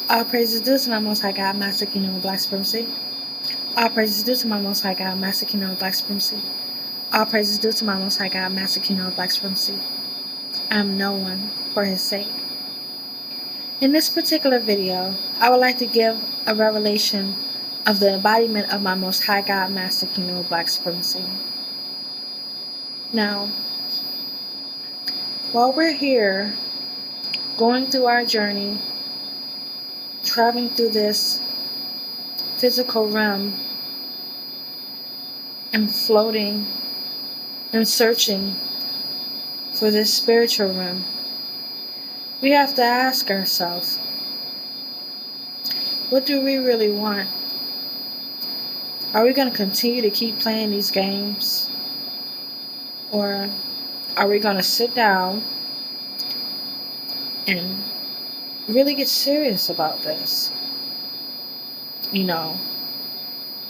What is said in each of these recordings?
All praises due to my Most High God, Master Kingdom of Black Supremacy. All praises due to my Most High God, Master Kingdom of Black Supremacy. All praises due to my Most High God, Master Kingdom of Black Supremacy. I am no one for His sake. In this particular video, I would like to give a revelation of the embodiment of my Most High God, Master Kingdom of Black Supremacy. Now, while we're here, going through our journey, traveling through this physical realm and floating and searching for this spiritual realm, we have to ask ourselves, what do we really want? Are we going to continue to keep playing these games? Or are we going to sit down and really get serious about this? You know,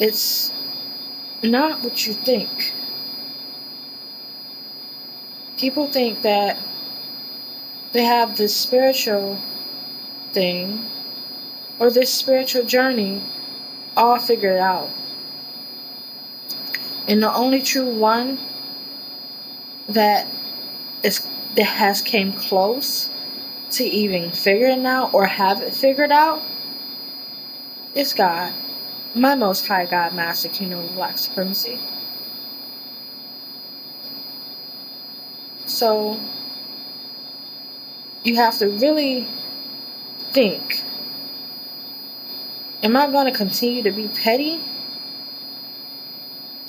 it's not what you think. People think that they have this spiritual thing or this spiritual journey all figured out. And the only true one that has came close to even figuring out or have it figured out is God, my Most High God, Master Kingdom of Black Supremacy. So you have to really think, am I going to continue to be petty?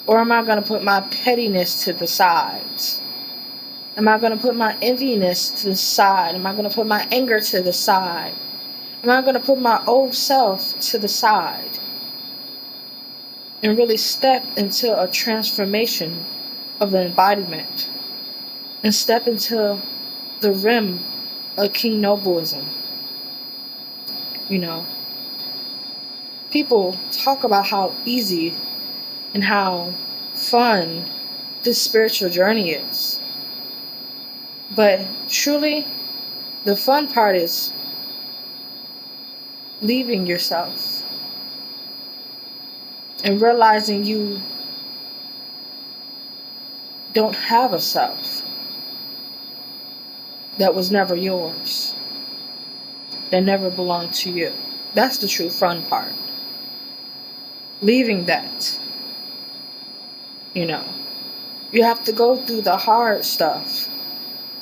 Or am I going to put my pettiness to the side? Am I going to put my enviness to the side? Am I going to put my anger to the side? Am I going to put my old self to the side? And really step into a transformation of the embodiment. And step into the rim of KINGNOBLEBLACSUPREMACY. You know, people talk about how easy and how fun this spiritual journey is. But truly, the fun part is leaving yourself and realizing you don't have a self that was never yours, that never belonged to you. That's the true fun part. Leaving that. You know, you have to go through the hard stuff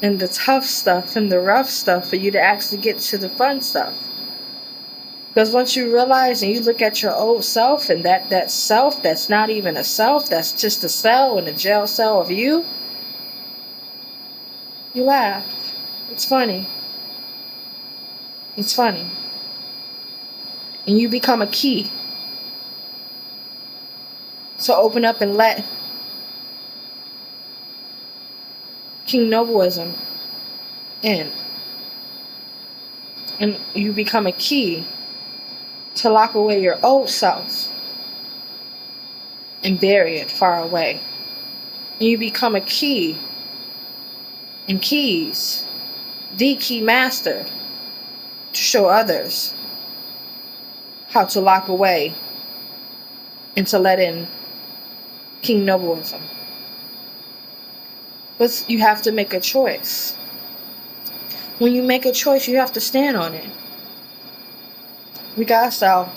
and the tough stuff and the rough stuff for you to actually get to the fun stuff. Because once you realize and you look at your old self and that self that's not even a self, that's just a cell in a jail cell of you, you laugh. It's funny. It's funny. And you become a key. So open up and let KINGNOBLEBLACSUPREMACY in. And you become a key to lock away your old self and bury it far away. And you become a key and keys, the key master, to show others how to lock away and to let in KINGNOBLEBLACSUPREMACY. But you have to make a choice. When you make a choice, you have to stand on it. Regardless of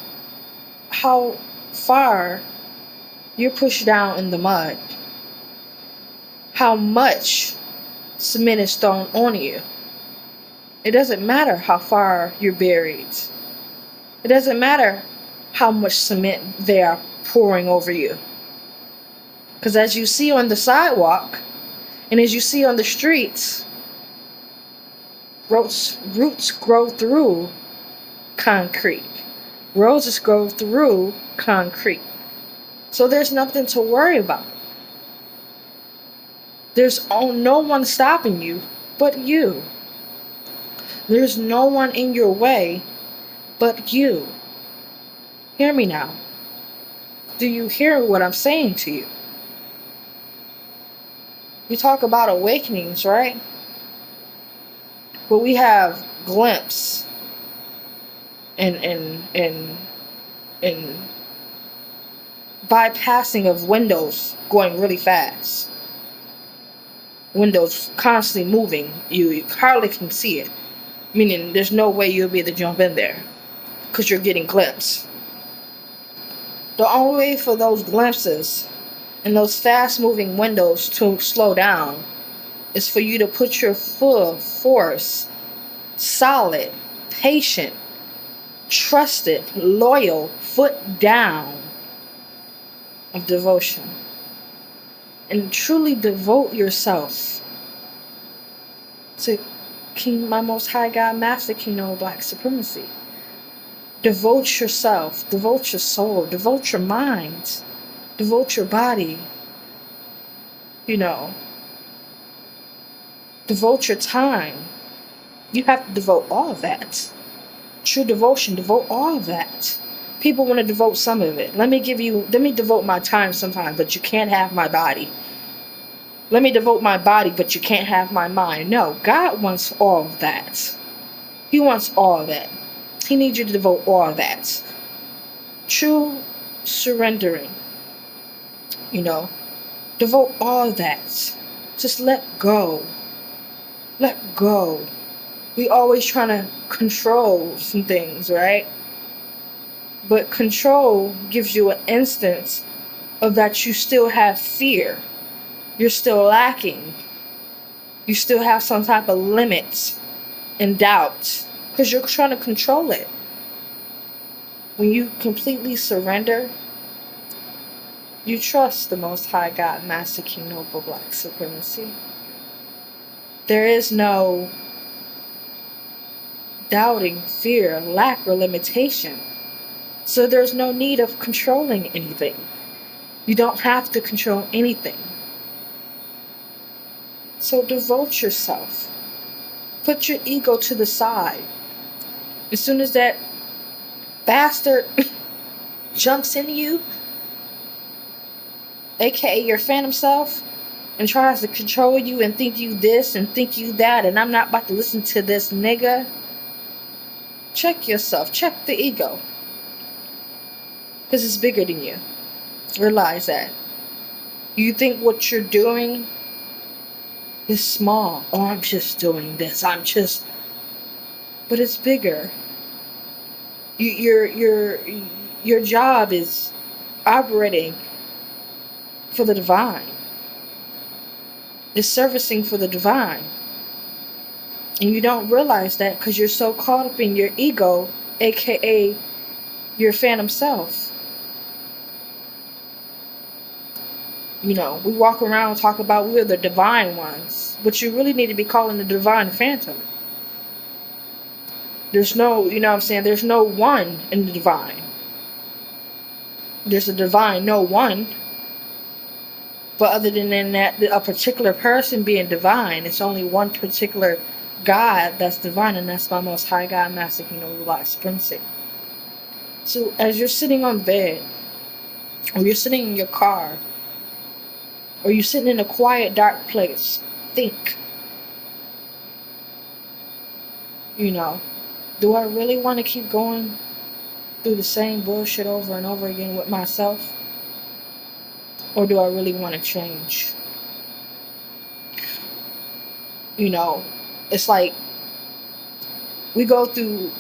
how far you're pushed down in the mud, how much cement is thrown on you. It doesn't matter how far you're buried. It doesn't matter how much cement they are pouring over you. Because as you see on the sidewalk, and as you see on the streets, roots grow through concrete. Roses grow through concrete. So there's nothing to worry about. There's no one stopping you but you. There's no one in your way but you. Hear me now. Do you hear what I'm saying to you? We talk about awakenings, right? But we have glimpses and bypassing of windows going really fast. Windows constantly moving. You hardly can see it. Meaning there's no way you'll be able to jump in there because you're getting glimpsed. The only way for those glimpses and those fast moving windows to slow down is for you to put your full force, solid, patient, trusted, loyal foot down of devotion. And truly devote yourself to my Most High God, Master King Noble Black Supremacy. Devote yourself, devote your soul, devote your mind, devote your body, devote your time. You have to devote all of that. True devotion, devote all of that. People want to devote some of it. Let me devote my time sometimes, but you can't have my body. Let me devote my body, but you can't have my mind. No, God wants all of that. He wants all of that. He needs you to devote all of that. True surrendering. Devote all of that. Just let go. Let go. We always trying to control some things, right? But control gives you an instance of that you still have fear. You're still lacking. You still have some type of limits and doubt because you're trying to control it. When you completely surrender, you trust the Most High God, Master King Noble Black Supremacy. There is no doubting, fear, lack, or limitation. So there's no need of controlling anything. You don't have to control anything. So devote yourself. Put your ego to the side. As soon as that bastard jumps into you, aka your phantom self, and tries to control you and think you this and think you that, and I'm not about to listen to this nigga, check yourself. Check the ego. Because it's bigger than you. Realize that. You think what you're doing is small. Oh, I'm just doing this. But it's bigger. Your job is operating for the divine. It's servicing for the divine. And you don't realize that because you're so caught up in your ego, aka your phantom self. We walk around and talk about we're the divine ones. But you really need to be calling the divine phantom. There's no, there's no one in the divine. There's a divine, no one. But other than that, a particular person being divine, it's only one particular God that's divine, and that's my Most High God, Master King Noble Black Supremacy. So as you're sitting on bed, or you're sitting in your car, or you're sitting in a quiet, dark place, think. Do I really want to keep going through the same bullshit over and over again with myself? Or do I really want to change? It's like we go through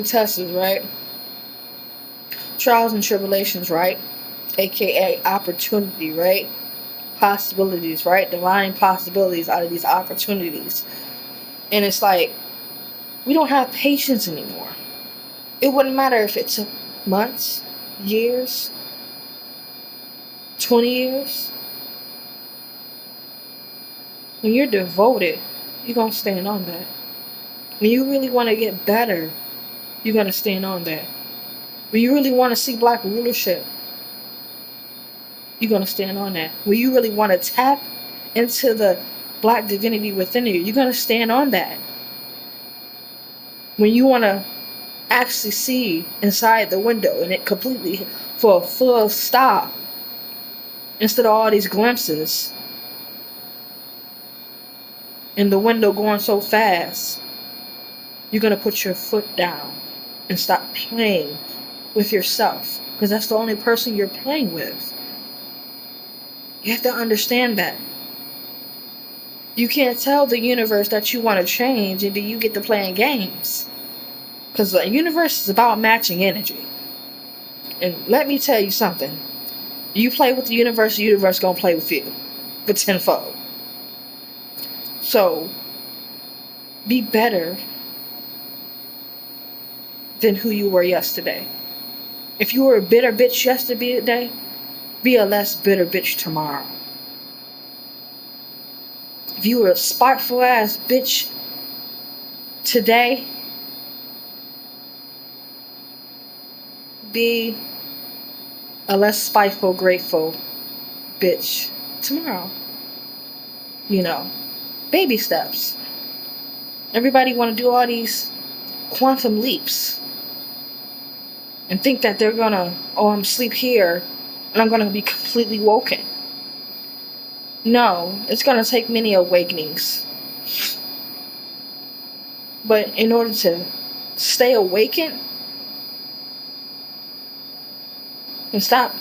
tests, right? Trials and tribulations, right? AKA opportunity, right? Possibilities, right? Divine possibilities out of these opportunities. And it's like we don't have patience anymore. It wouldn't matter if it took months, years, 20 years. When you're devoted, you're going to stand on that. When you really want to get better, you're going to stand on that. When you really want to see black rulership, you're going to stand on that. When you really want to tap into the black divinity within you, you're going to stand on that. When you want to actually see inside the window and it completely for a full stop instead of all these glimpses and the window going so fast, you're going to put your foot down and stop playing with yourself, because that's the only person you're playing with. You have to understand that. You can't tell the universe that you want to change and then you get to playing games. Because the universe is about matching energy. And let me tell you something. You play with the universe going to play with you. For tenfold. So, be better than who you were yesterday. If you were a bitter bitch yesterday, be a less bitter bitch tomorrow. If you were a spiteful ass bitch today, be a less spiteful, grateful bitch tomorrow. You know, baby steps. Everybody want to do all these quantum leaps and think that they're gonna, I'm asleep here and I'm gonna be completely woken. No, it's gonna take many awakenings. But in order to stay awakened and stop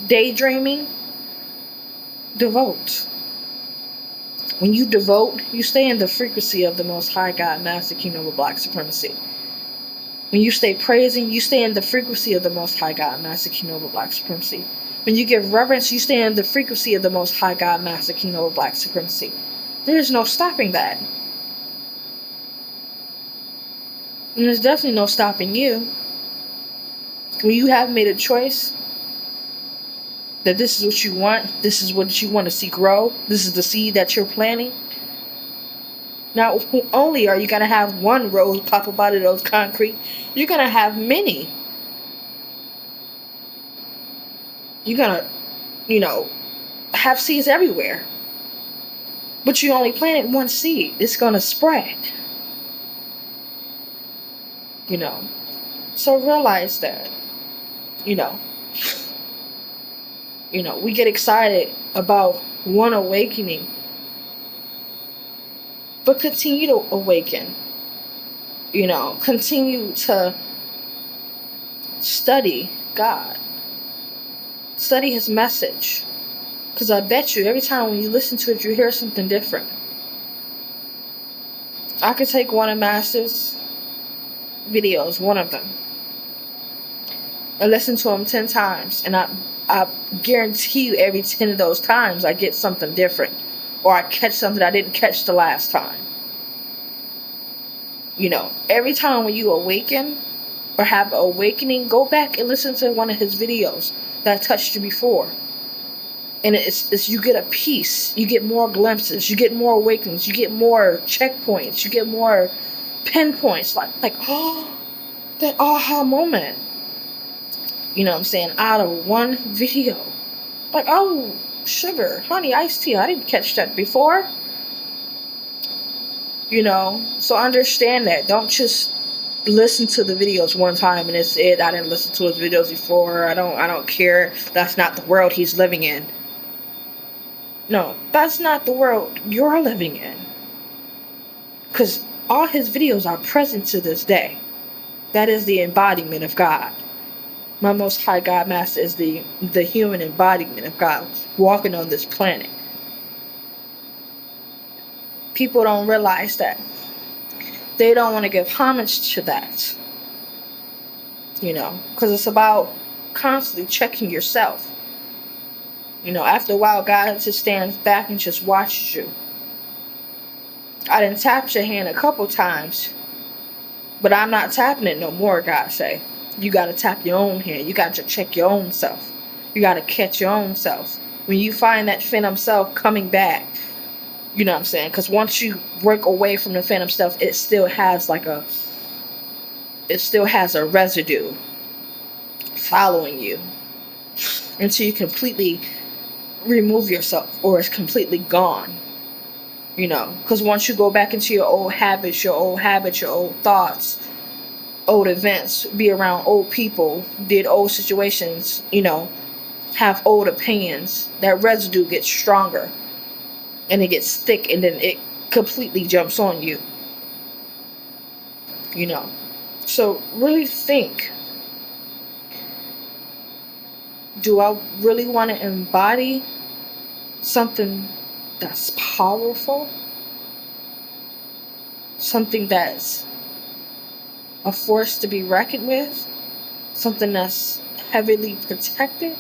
daydreaming, devote. When you devote, you stay in the frequency of the Most High God, Master, King, Noble, Black Supremacy. When you stay praising, you stay in the frequency of the Most High God, Master, King, Noble, Black Supremacy. When you give reverence, you stay in the frequency of the Most High God, Master, King, Noble, Black Supremacy. There is no stopping that. And there's definitely no stopping you. When you have made a choice that this is what you want, this is what you want to see grow, this is the seed that you're planting. Not only are you going to have one rose pop up out of those concrete, you're going to have many. You're going to, have seeds everywhere. But you only planted one seed. It's going to spread. So realize that, we get excited about one awakening. But continue to awaken. Continue to study God. Study His message. Because I bet you, every time when you listen to it, you hear something different. I could take one of Master's videos, one of them, and listen to them 10 times. And I guarantee you, every 10 of those times, I get something different. Or I catch something I didn't catch the last time. Every time when you awaken or have an awakening, go back and listen to one of his videos that touched you before. And it's you get a piece. You get more glimpses. You get more awakenings. You get more checkpoints. You get more pinpoints. Like that aha moment. You know what I'm saying? Out of one video. Like, oh, sugar, honey, iced tea. I didn't catch that before. So understand that. Don't just listen to the videos one time and it's it. I didn't listen to his videos before. I don't care. That's not the world he's living in. No, that's not the world you're living in. Because all his videos are present to this day. That is the embodiment of God. My Most High God Master is the human embodiment of God walking on this planet. People don't realize that. They don't want to give homage to that. Because it's about constantly checking yourself. After a while, God just stands back and just watches you. I done tapped your hand a couple times, but I'm not tapping it no more, God say. You got to tap your own hand. You got to check your own self. You got to catch your own self. When you find that phantom self coming back, you know what I'm saying? Because once you break away from the phantom self, it still has a residue following you until you completely remove yourself or it's completely gone. Because once you go back into your old habits, your old thoughts, old events, be around old people, did old situations, have old opinions, that residue gets stronger and it gets thick, and then completely jumps on you. You know. So really think, do I really want to embody something that's powerful? Something that's a force to be reckoned with? Something that's heavily protected?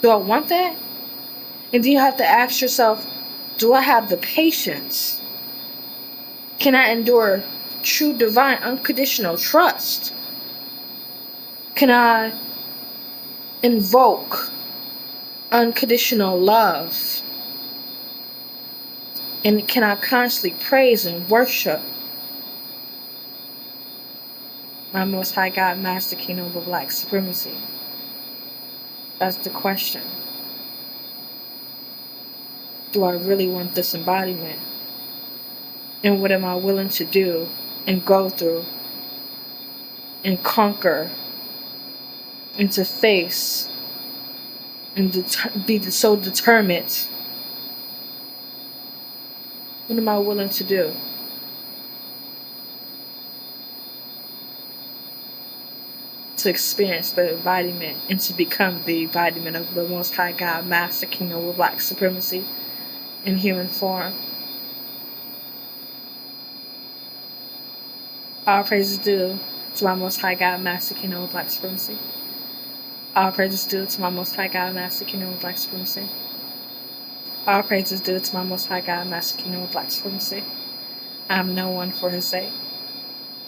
Do I want that? And do you have to ask yourself, do I have the patience? Can I endure true, divine, unconditional trust? Can I invoke unconditional love? And can I constantly praise and worship my Most High God, Master, King, Noble, Black Supremacy? That's the question. Do I really want this embodiment? And what am I willing to do and go through and conquer and to face and be so determined? What am I willing to do? To experience the embodiment and to become the embodiment of the Most High God, Master, King, Noble, Black Supremacy in human form. All praises due to my Most High God, Master, King, Noble, Black Supremacy. All praises due to my Most High God, Master, King, Noble, Black Supremacy. All praises due to my Most High God, Master, King, Noble, Black Supremacy. I am no one for his sake.